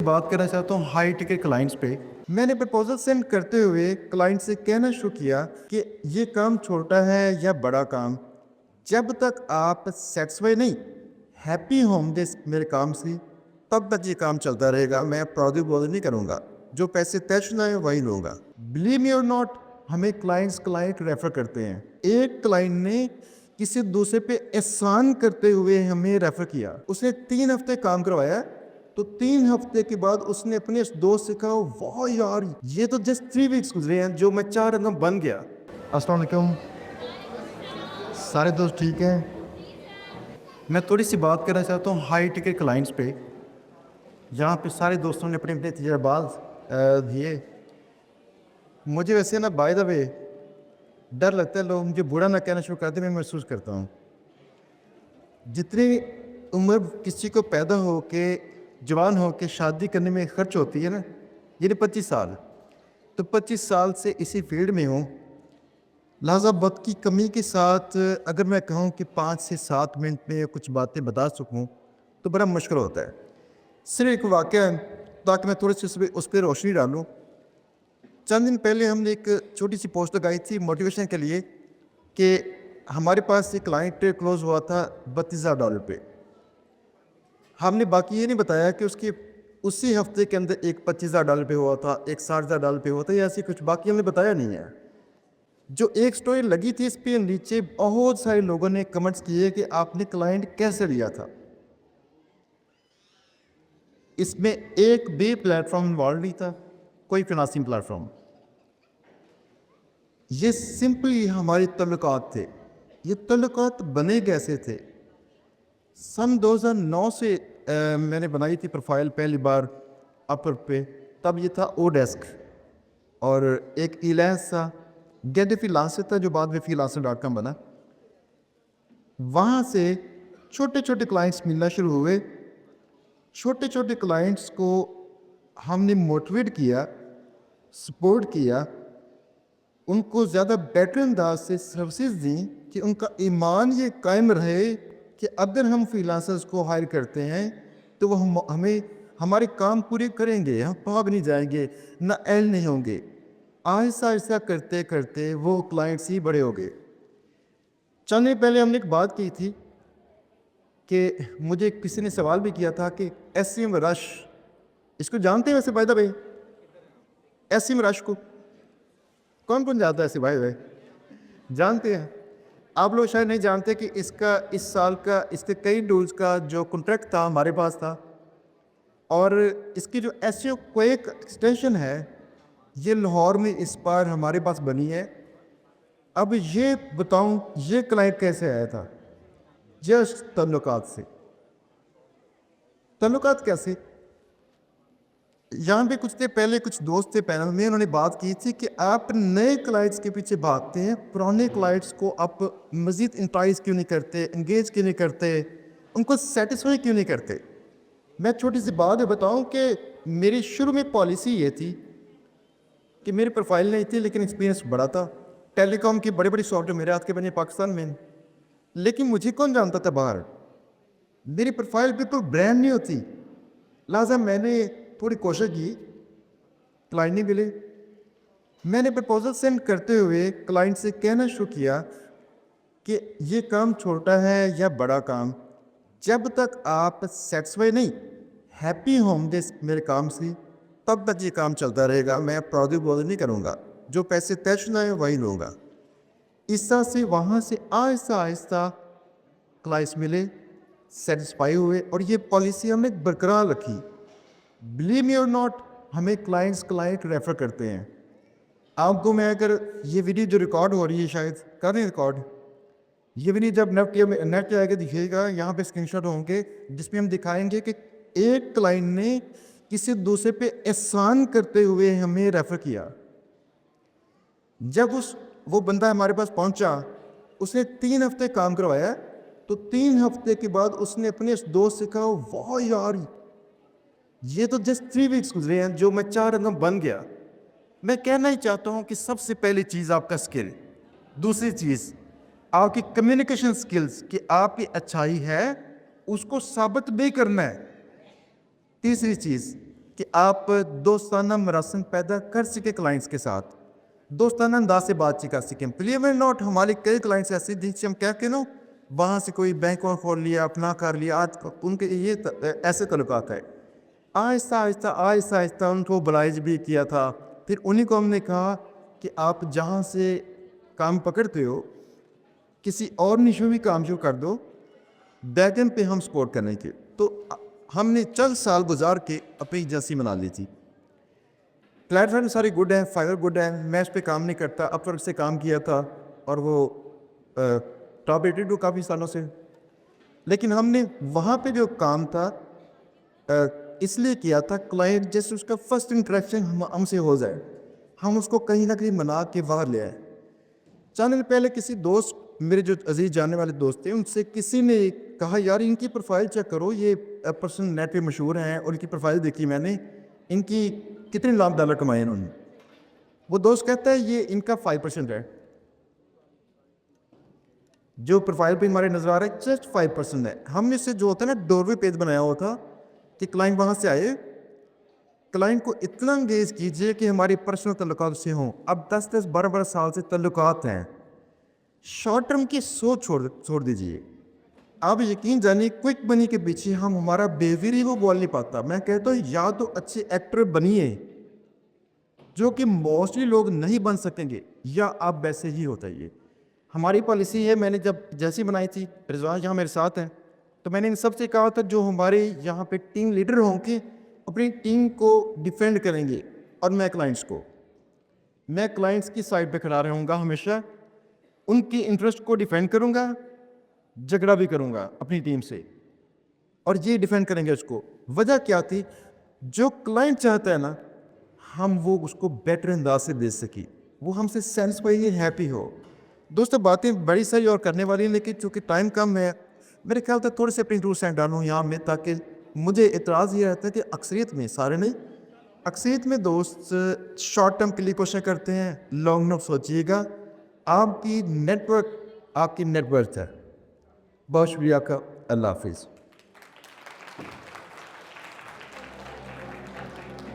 बात करना चाहता हूँ हाई टिकट क्लाइंट्स पे। मैंने प्रपोजल सेंड करते हुए क्लाइंट से कहना शुरू किया कि ये काम छोटा है या बड़ा काम, जब तक आप सेटिस्फाई नहीं, हैप्पी होंगे मेरे काम से, तब तक ये काम चलता रहेगा। मैं प्राउडली बोल नहीं करूँगा, जो पैसे तय शुदा है वही लूँगा। बिलीव मी और नॉट, हमें क्लाइंट रेफर करते हैं। एक क्लाइंट ने किसी दूसरे पे एहसान करते हुए हमें रेफर किया। उसने 3 हफ्ते काम करवाया, तो 3 हफ्ते के बाद उसने अपने उस दोस्त से कहा, वाह यार, ये तो जस्ट 3 वीक्स गुजरे हैं जो मैं 4 रकम बन गया। अस्सलाम वालेकुम, सारे दोस्त ठीक हैं? मैं थोड़ी सी बात करना चाहता हूँ हाई टिकट क्लाइंट्स पे, जहाँ पे सारे दोस्तों ने अपने अपने तजर्बात दिए। मुझे वैसे ना बाय द वे डर लगता है लोग मुझे बुरा ना कहना शुरू कर दें। मैं महसूस करता हूँ जितनी उम्र किसी को पैदा हो के जवान हो के शादी करने में खर्च होती है ना, यानी 25 साल, तो 25 साल से इसी फील्ड में हूँ। लिहाजा वक्त की कमी के साथ अगर मैं कहूँ कि 5 से 7 मिनट में कुछ बातें बता सकूँ तो बड़ा मुश्किल होता है। सिर्फ एक वाक़या है ताकि मैं थोड़ी सी उस पर रोशनी डालूँ। चंद दिन पहले हमने एक छोटी सी पोस्ट लगाई थी मोटिवेशन के लिए कि हमारे पास एक क्लाइंट क्लोज हुआ था $32,000 पे। हमने बाकी ये नहीं बताया कि उसकी उसी हफ्ते के अंदर एक $25,000 पे हुआ था, एक $60,000 पे हुआ था, या ऐसी कुछ बाकी हमने बताया नहीं है। जो एक स्टोरी लगी थी, इस पे नीचे बहुत सारे लोगों ने कमेंट्स किए कि आपने क्लाइंट कैसे लिया था। इसमें एक भी प्लेटफॉर्म इन्वॉल्व नहीं था, कोई फिनांसिंग प्लेटफॉर्म। ये सिंपली हमारे तल्लुकात थे। ये तल्लुकात बने कैसे थे? सन 2009 से मैंने बनाई थी प्रोफाइल पहली बार अपर पे। तब ये था ओडेस्क और एक इलेंस था, गेट फ्रीलांसर था जो बाद में freelancer.com बना। वहाँ से छोटे छोटे क्लाइंट्स मिलना शुरू हुए। छोटे छोटे क्लाइंट्स को हमने मोटिवेट किया, सपोर्ट किया, उनको ज़्यादा बेटर अंदाज से सर्विसेज दी कि उनका ईमान ये कायम रहे कि अगर हम फ्रीलांसर्स को हायर करते हैं तो वो हमें हमारे काम पूरे करेंगे, हम भाग नहीं जाएंगे, ना एल नहीं होंगे। आहिस्ता आहिस्ता करते करते वो क्लाइंट्स ही बड़े हो गए। चंद दिन पहले हमने एक बात की थी कि मुझे किसी ने सवाल भी किया था कि एसएम रश, इसको जानते हैं वैसे by the way? SEMrush को कौन कौन जानता है? ऐसे भाई जानते हैं? आप लोग शायद नहीं जानते कि इसका इस साल का इसके कई डूल्स का जो कॉन्ट्रैक्ट था हमारे पास था, और इसकी जो एसईओ क्वेक एक्सटेंशन है ये लाहौर में इस बार हमारे पास बनी है। अब ये बताऊं ये क्लाइंट कैसे आया था? जस्ट तल्लुकात से। तल्लुकात कैसे? यहाँ पे कुछ देर पहले कुछ दोस्त थे पैनल में, उन्होंने बात की थी कि आप नए क्लाइंट्स के पीछे भागते हैं, पुराने क्लाइंट्स को आप मज़ीद इंटाइज क्यों नहीं करते, इंगेज क्यों नहीं करते, उनको सेटिस्फाई क्यों नहीं करते? मैं छोटी सी बात बताऊं कि मेरी शुरू में पॉलिसी ये थी कि मेरी प्रोफाइल नहीं थी लेकिन एक्सपीरियंस बड़ा था। टेलीकॉम की बड़ी बड़ी सॉफ्टवेयर मेरे हाथ के बने पाकिस्तान में, लेकिन मुझे कौन जानता था बाहर? मेरी प्रोफाइल बिल्कुल ब्रांड नहीं होती। लिहाजा मैंने थोड़ी कोशिश की, क्लाइंट नहीं मिले। मैंने प्रपोजल सेंड करते हुए क्लाइंट से कहना शुरू किया कि ये काम छोटा है या बड़ा काम, जब तक आप सेटिस्फाई नहीं, हैप्पी होंगे मेरे काम से, तब तक ये काम चलता रहेगा। मैं प्राउडली बोल नहीं करूँगा, जो पैसे तय शुदा है वही लूँगा। इस तरह से वहाँ से आहिस्ता आहिस्ता क्लाइंट्स मिले, सेटिस्फाई हुए, और ये पॉलिसी हमने बरकरार रखी। बिलीव मी और नॉट, हमें क्लाइंट रेफर करते हैं। आपको मैं अगर ये वीडियो जो रिकॉर्ड हो रही है, शायद कर रहे हैं रिकॉर्ड, ये वीडियो जब नेट पे आएगा दिखेगा, यहाँ पे स्क्रीनशॉट होंगे जिसमें हम दिखाएंगे कि एक क्लाइंट ने किसी दूसरे पे एहसान करते हुए हमें रेफर किया। जब वो बंदा हमारे पास पहुंचा, उसने 3 हफ्ते काम करवाया, तो 3 हफ्ते के बाद उसने अपने उस दोस्त से कहा, वाह यार, ये तो जस्ट 3 वीक्स गुजरे हैं जो मैं 4 रकम बन गया। मैं कहना ही चाहता हूँ कि सबसे पहली चीज़ आपका स्किल, दूसरी चीज़ आपकी कम्युनिकेशन स्किल्स कि आपकी अच्छाई है उसको साबित भी करना है, तीसरी चीज़ کہ آپ دوستانہ مراسم پیدا کر سکیں کلائنٹس کے ساتھ, دوستانہ انداز سے بات چیت کر سکیں. بلیو اٹ ناٹ, ہمارے کئی کلائنٹس ایسے جن سے ہم کیا کہ نا وہاں سے کوئی بینک اور کھول لیا, اپنا کر لیا, آج ان کے یہ ایسے تعلقات ہے. آہستہ آہستہ ان کو بلائز بھی کیا تھا. پھر انہیں کو ہم نے کہا کہ آپ جہاں سے کام پکڑتے ہو کسی اور نشو بھی کام شروع کر دو, بیک اینڈ پہ ہم سپورٹ کرنے کے. تو ہم نے چند سال گزار کے اپنی ایجنسی بنا لی تھی. پلیٹ فارم سارے گڈ ہیں, فائبر گڈ ہے, میں اس پہ کام نہیں کرتا, اپ ورک سے کام کیا تھا اور وہ ٹاپ ریٹڈ کافی سالوں سے. لیکن ہم نے وہاں پہ جو کام تھا اس لیے کیا تھا کلائنٹ جیسے اس کا فرسٹ انٹریکشن ہم سے ہو جائے, ہم اس کو کہیں نہ کہیں منا کے باہر لے آئے. چند دن پہلے کسی دوست, میرے جو عزیز جاننے والے دوست تھے, ان سے کسی نے کہا یار ان کی پروفائل چیک کرو, یہ پرسن نیٹ پہ مشہور ہیں, اور ان کی پروفائل دیکھی میں نے, ان کی کتنے $1 کمائے انہوں نے. وہ دوست کہتا ہے یہ ان کا 5% ہے, جو پروفائل پہ ہمارے نظر آ رہا ہے جسٹ 5% ہے. ہم نے اس سے جو ہوتا ہے نا ڈور وے پیج بنایا ہوا تھا کہ کلائنٹ وہاں سے آئے, کلائنٹ کو اتنا انگیج کیجئے کہ ہماری پرسنل تعلقات سے ہوں. اب 10-12 سال سے تعلقات ہیں, شارٹ ٹرم کی سوچ چھوڑ دیجئے. آپ یقین جانیے کوئک منی کے پیچھے ہم ہمارا بیہیویئر ہی وہ بول نہیں پاتا. میں کہتا ہوں یا تو اچھے ایکٹر بنیے جو کہ موسٹلی لوگ نہیں بن سکیں گے, یا آپ ویسے ہی ہو جائیے. ہماری پالیسی ہے, میں نے جب جیسی بنائی تھی, رضوان یہاں میرے ساتھ ہیں, تو میں نے ان سب سے کہا تھا جو ہمارے یہاں پہ ٹیم لیڈر ہوں گے اپنی ٹیم کو ڈیفینڈ کریں گے, اور میں کلائنٹس کی سائڈ پہ کھڑا رہوں گا ہمیشہ, ان کی انٹرسٹ کو ڈیفینڈ کروں گا, جھگڑا بھی کروں گا اپنی ٹیم سے, اور یہ ڈیفینڈ کریں گے اس کو. وجہ کیا تھی, جو کلائنٹ چاہتا ہے نا ہم وہ اس کو بیٹر انداز سے دے سکیں, وہ ہم سے سیٹسفائی ہیپی ہو. دوستو باتیں بڑی ساری اور کرنے والی ہیں, لیکن چونکہ ٹائم کم ہے میرے خیال سے تھوڑے سے اپنی ٹور سینڈ ڈالوں یہاں میں, تاکہ مجھے اعتراض یہ رہتا ہے کہ اکثریت میں, سارے نہیں, اکثریت میں دوست شارٹ ٹرم کے لیے کوشش کرتے ہیں. لانگ ٹرم سوچیے گا, آپ کی نیٹ ورک آپ کی نیٹ ورتھ ہے. بہت شکریہ آپ کا, اللہ حافظ.